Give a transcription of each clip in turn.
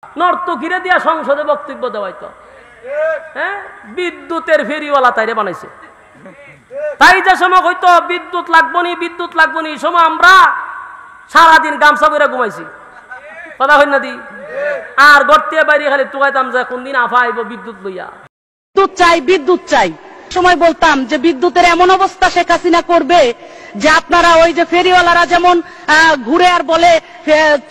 নর্তকীরে দিয়া সংসদে বক্তব্য দেওয়াইতো। হ্যাঁ, বিদ্যুতের ফেরিওয়ালা তাইরে বানাইছে। তাই যে সময় হইতো বিদ্যুৎ লাগবো নি, বিদ্যুৎ লাগবো নি, এই সময় আমরা সারাদিন গামছা পরে ঘুমাইছি। কথা হই না দি? আর গর্তে বাইরে খালি টুকাইতাম যে কোন দিন আফা আইব বিদ্যুৎ লইয়া। বিদ্যুৎ চাই, বিদ্যুৎ চাই। সময় বলতাম যে বিদ্যুতের এমন অবস্থা শেখ হাসিনা করবে যে আপনারা ওই যে ফেরিওয়ালারা যেমন ঘুরে আর বলে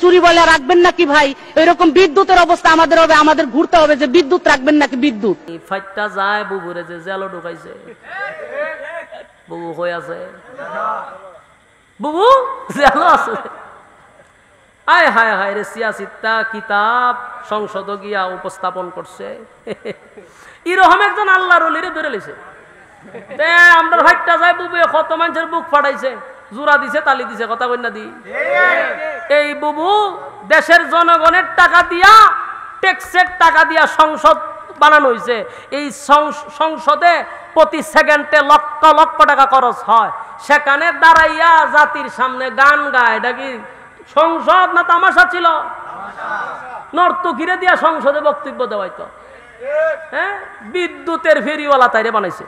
চুরি বলে রাখবেন নাকি ভাই, ওইরকম বিদ্যুতের অবস্থা আমাদের হবে। আমাদের ঘুরতে হবে যে বিদ্যুৎ রাখবেন নাকি বিদ্যুৎ। ফাইটটা যায় বুবুরে যে জেলো ঢুকাইছে, বুবু হয়ে আছে, বুবু জেলো আছে। আয় হায় হায় রে, সিয়াসিত্তা কিতাব সংসদ গিয়া উপস্থাপন করছে। এরকম একজন আল্লাহর ওলিরে ধরে লিছে। আমরা ফাইটটা যায় বুবু কত মানুষের বুক ফাটাইছে, জোড়া দিছে, তালি দিছে। কথা কই না দি? এই বুবু দেশের জনগণের টাকা দিয়া, ট্যাক্সের টাকা দিয়া সংসদ বানানো হয়েছে। এই সংসদে প্রতি সেকেন্ডে লক্ষ লক্ষ টাকা খরচ হয়। সেখানে দাঁড়াইয়া জাতির সামনে গান গায়। এটা কি সংসদ না তামাশা ছিল? নর্তকীরে দিয়া সংসদে বক্তব্য দেওয়াইতো। হ্যাঁ, বিদ্যুতের ফেরিওয়ালা তাইরে বানাইছে।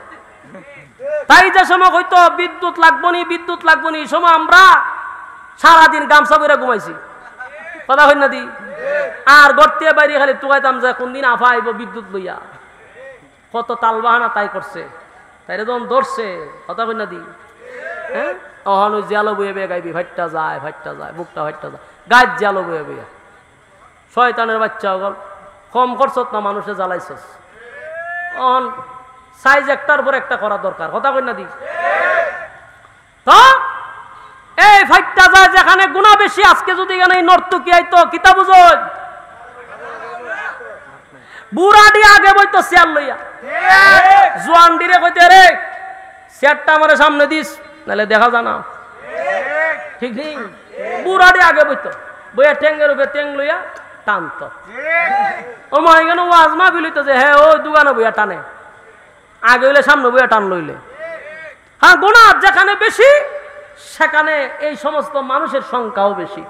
তাই যে সময় হইতো বিদ্যুৎ লাগবো নি, বিদ্যুৎ লাগবো নি, এই সময় আমরা সারাদিন গামছা পরে ঘুমাইছি। কথা হই না দি? আর গর্তে বাইরে খালি টুকাইতাম যে কোন দিন আফা আইব বিদ্যুৎ লইয়া। কত তালবাহানা তাই করছে, তাইরে যখন ধরছে। কথা কই না দি? হ্যাঁ, অহন ওই জালো বইয়ে বইয়ে গাইবি, ফাইটটা যায়, ফাইটটা যায়, বুকটা ফাইটটা যায়, গাছ জালো বইয়ে বইয়া। শয়তানের বাচ্চা গল, কম খরচত না মানুষে জ্বালাইছস। অহন সাইজ একটার পর একটা করা দরকার। কথা কই না দি? তো এই ফাইটটা যায় যেখানে গুণা বেশি। আজকে যদি এখানে নর্তকী আইতো কিতা বুঝোই, বুড়াডি আগে বইতো চেয়ার লইয়া, জোয়ান ডিরে কইতে রে চেয়ারটা আমার সামনে দিস, নাহলে দেখা জানা। ঠিক নেই? বুড়াডি আগে বইতো, বইয়া ঠেঙ্গের উপরে ঠেং লইয়া টানত। ও মা এখানে ও আজমা বিলিত যে হ্যাঁ ওই দোকানে বইয়া টানে, আগে হইলে সামনে বইয়া টান লইলে। হ্যাঁ, গুনাহ যেখানে বেশি সেখানে এই সমস্ত মানুষের সংখ্যাও বেশি।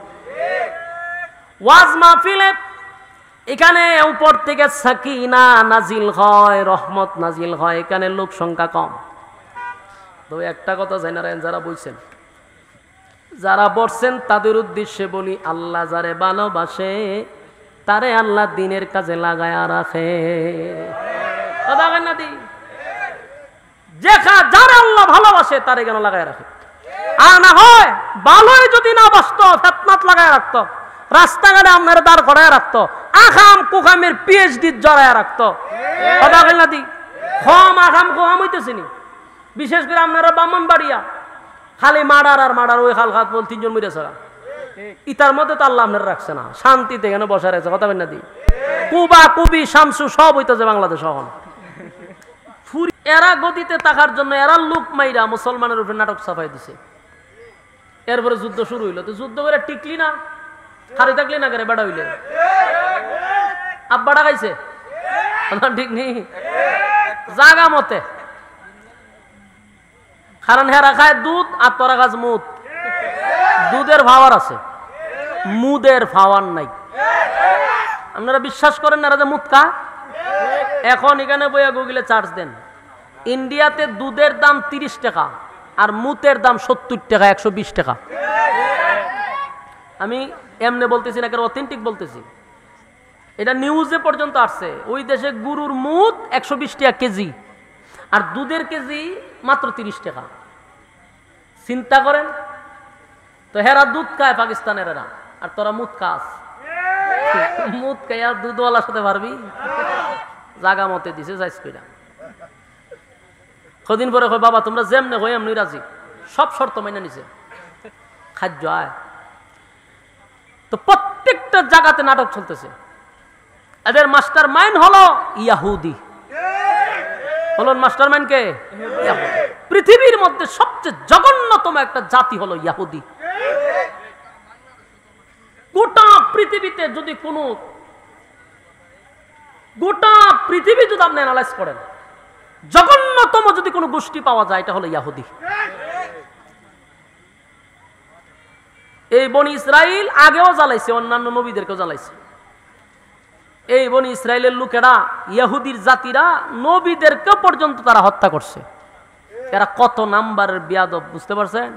ওয়াজ মাহফিলে এখানে উপর থেকে সাকিনা নাজিল হয়, রহমত নাজিল হয়, এখানে লোক সংখ্যা কম। তো একটা কথা জানেন, যারা বলছেন, যারা বলছেন তাদের উদ্দেশ্যে বলি, আল্লাহ যারে ভালোবাসে তারে আল্লাহ দিনের কাজে লাগায়া রাখে। কথা কেন না দি? যারা আল্লাহ ভালোবাসে তারে কেন লাগায় রাখে? আর না হয় ভালোই যদি না বাসতো, ফেতনাত লাগায় রাখতো, রাস্তাঘাটে আপনার দাঁড় করায় রাখতো, আখাম কুখামের পিএইচডি জড়ায় রাখতো। কথা কেন না দি? খম আখাম কুখাম হইতেছে নি। বিশেষ করে আপনারা ব্রাহ্মণবাড়িয়া খালি মার্ডার আর মার্ডার, ওই খাল খাত বল 3 জন মরেছে। ইতার মধ্যে তো আল্লাহ আপনারা রাখছে না, শান্তিতে এখানে বসা রয়েছে। কথা কেন না দি? কুবা কুবি শামসু সব হইতেছে বাংলাদেশ। এখন এরা গদিতে থাকার জন্য এরা লোক মাইরা মুসলমানের উপরে নাটক ছাপাই দিছে। এরপরে যুদ্ধ শুরু হইলো। তো যুদ্ধ করে টিকলি না, খালি থাকলি না করে বেড়া হইলে আব্বাটা খাইছে। ঠিক নেই? জাগা মতে। কারণ হেরা খায় দুধ আর তোরা গাছ মুদ। দুধের ভাওয়ার আছে, মুদের ভাওয়ার নাই। আপনারা বিশ্বাস করেন না এরা যে মুদ খায়? এখন এখানে বইয়া গুগলে চার্জ দেন, ইন্ডিয়াতে দুধের দাম 30 টাকা আর মুতের দাম 70 টাকা, 120 টাকা। আমি এমনি বলতেছি না, অথেন্টিক বলতেছি। এটা নিউজে পর্যন্ত আসছে। ওই দেশে গরুর মুত 120 টাকা কেজি আর দুধের কেজি মাত্র 30 টাকা। চিন্তা করেন তো, হেরা দুধ খায় পাকিস্তানের এরা, আর তোরা মুত খাস। মুত খাই আর দুধওয়ালার সাথে পারবি? জাগা মতে দিছে যাইস কইরা। কদিন পরে কয় বাবা তোমরা যেমনে হই এমনি রাজি, সব শর্ত মাইনা নিছে। খাদ্য আয় তো প্রত্যেকটা জায়গাতে নাটক চলতেছে। এদের মাস্টার মাইন্ড হলো ইয়াহুদি। বলুন মাস্টার মাইন্ড কে? পৃথিবীর মধ্যে সবচেয়ে জঘন্যতম একটা জাতি হলো ইয়াহুদি। গোটা পৃথিবীতে যদি কোনো, গোটা পৃথিবী যদি আপনি অ্যানালাইজ করেন, জঘন্যতম যদি কোনো গোষ্ঠী পাওয়া যায় এটা হলো ইয়াহুদি। এই বনি ইসরাইল আগেও জ্বালাইছে, অন্যান্য নবীদেরকেও জ্বালাইছে। এই বনি ইসরায়েলের লোকেরা ইহুদির জাতিরা নবীদেরকে পর্যন্ত তারা হত্যা করছে। এরা কত নাম্বারের বিয়াদব বুঝতে পারছেন?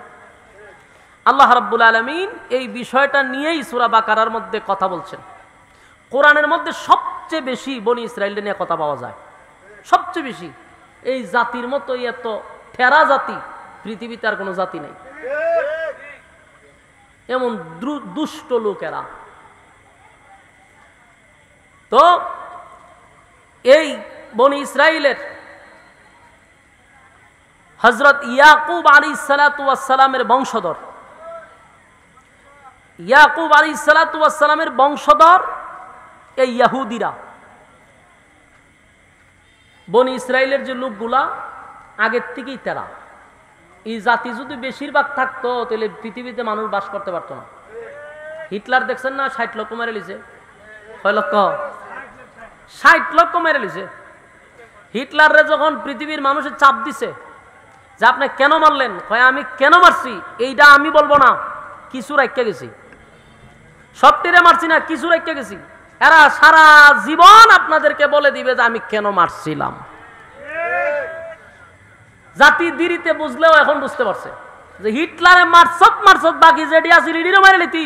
আল্লাহ রাব্বুল আলামিন এই বিষয়টা নিয়েই সূরা বাকারার মধ্যে কথা বলছেন। কোরআনের মধ্যে সবচেয়ে বেশি বনি ইসরায়েল নিয়ে কথা পাওয়া যায়, সবচেয়ে বেশি। এই জাতির মতো এত ঠেরা জাতি পৃথিবীতে আর কোনো জাতি নেই, এমন দুষ্ট লোকেরা। তো এই বনি ইসরায়েলের হযরত ইয়াকুব আলাইহিস সালাতু ওয়াস সালামের বংশধর, ইয়াকুব আলাইহিস সালাতু ওয়াস সালামের বংশধর এই ইহুদিরা। বনি ইসরায়েলের যে লোকগুলা আগের থেকেই তেরা। এই জাতি যদি বেশিরভাগ থাকতো তাহলে পৃথিবীতে মানুষ বাস করতে পারতো না। হিটলার দেখছেন না, 60 লক্ষ মেরে লিছে। কয় লক্ষ? 60 লক্ষ মেরে লিছে। হিটলাররে যখন পৃথিবীর মানুষের চাপ দিছে যে আপনি কেন মারলেন, কয় আমি কেন মারছি এইটা আমি বলবো না, কিছু রাখতে গেছি, সবটিরে মারছি না, কিছু রাখতে গেছি। এরা সারা জীবন আপনাদেরকে বলে দিবে যে আমি কেন মারছিলাম। জাতি দেরিতে বুঝলেও এখন বুঝতে পারছে যে হিটলারে মারছত, বাকি যেটি আছিল ইডিরও মারে লিতি।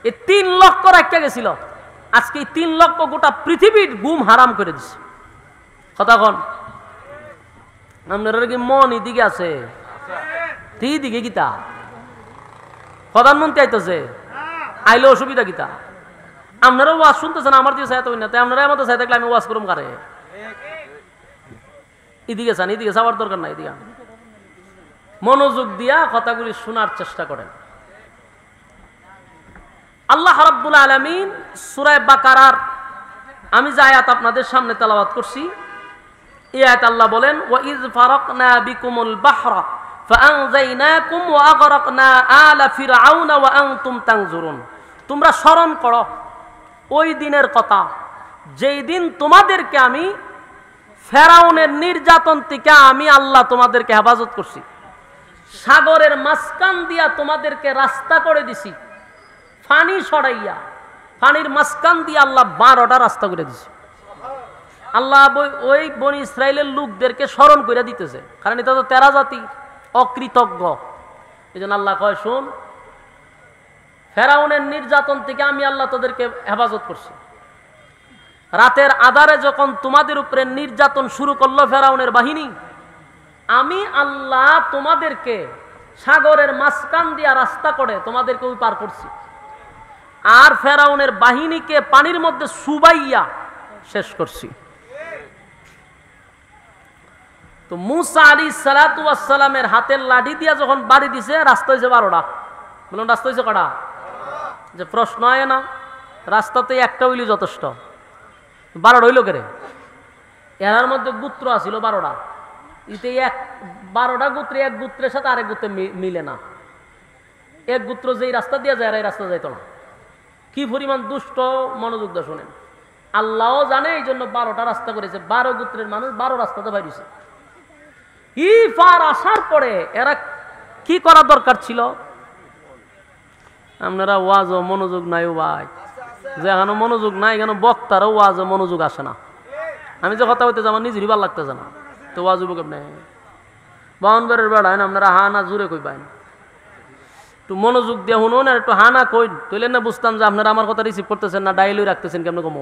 এই 3 লক্ষ রাখতে গেছিল, আজকে 3 লক্ষ গোটা পৃথিবীর গুম হারাম করে দিছে। কতক্ষণ আপনার কি মন এদিকে আছে? দিকে গীতা প্রধানমন্ত্রী আইতেছে, আইলে অসুবিধা গীতা। আপনারা ওয়াজ শুনতেছেন, আমার দিয়ে চাইতে না, তাই আপনারা আমাদের চাই থাকলে আমি ওয়াজ করুম কারে? এদিকে চান, এদিকে যাওয়ার দরকার নাই, এদিকে মনোযোগ দিয়া কথাগুলি শোনার চেষ্টা করেন। আল্লাহ রাব্বুল আলামিন সূরা বাকারার আমি যে আয়াত আপনাদের সামনে তেলাওয়াত করছি, এই আয়াত আল্লাহ বলেন, ওয়া ইয ফারাকনা বিকুমুল বাহরা ফাআনজাইনাকুম ওয়া আগরাকনা আলা ফিরআউনা ওয়া আনতুম তানজুরুন। তোমরা স্মরণ করো ওই দিনের কথা যেই দিন তোমাদেরকে আমি ফেরাউনের নির্যাতন থেকে আমি আল্লাহ তোমাদেরকে হেফাজত করছি, সাগরের মাঝখান দিয়া তোমাদেরকে রাস্তা করে দিছি, পানি সরাইয়া পানির মাঝখান দিয়ে আল্লাহ 12টা রাস্তা করে দিছে। আল্লাহ ওই বনি ইসরায়েলের লোকদেরকে স্মরণ করে দিতেছে, কারণ এটা তো তেরা জাতি, অকৃতজ্ঞ। এই জন্য আল্লাহ কয়, শুন, ফেরাউনের নির্যাতন থেকে আমি আল্লাহ তোদেরকে হেফাজত করছি। রাতের আধারে যখন তোমাদের উপরে নির্যাতন শুরু করলো ফেরাউনের বাহিনী, আমি আল্লাহ তোমাদেরকে সাগরের মাঝখান দিয়া রাস্তা করে তোমাদেরকে ওই পার করছি, আর ফেরাউনের বাহিনীকে পানির মধ্যে সুবাইয়া শেষ করছি। তো মুসা আলাইহিস সালাতু ওয়াস সালামের হাতের লাঠি দিয়া যখন বাড়ি দিছে, রাস্তা হয়েছে 12টা। বলুন রাস্তা হয়েছে কটা? যে প্রশ্ন হয় না, রাস্তাতে একটা হইলে যথেষ্ট, 12টা হইল কেরে? এরার মধ্যে গোত্র আছিল 12টা, ইতে 12টা গোত্রে এক গোত্রের সাথে আরেক গোত্রে মিলে না। এক গোত্র যেই রাস্তা দিয়ে যায়, এই রাস্তা যাইতো না। কি পরিমাণ দুষ্ট, মনোযোগ দিয়ে শোনেন। আল্লাহ জানে এই জন্য 12টা রাস্তা করেছে, 12 গোত্রের মানুষ 12 রাস্তাতে বাইরেছে। ই পার আসার পরে এরা কি করা দরকার ছিল? আপনারা ওয়াজও মনোযোগ নাই ভাই, যে এখনো মনোযোগ নাই, কেন বক্তারও ওয়াজও মনোযোগ আসে না। আমি যে কথা বলতে আমার নিজেরই ভালো লাগতেছে না, তো ওয়াজ হইব কেমনে? বাউনবারের বেড়ায় না আপনারা হা না জুড়ে কই পাইন, একটু মনোযোগ দিয়ে শুনুন আর একটু হা না কই, তৈলেন না বুঝতাম যে আপনারা আমার কথা রিসিভ করতেছেন না, ডাইলই রাখতেছেন কেমন কম।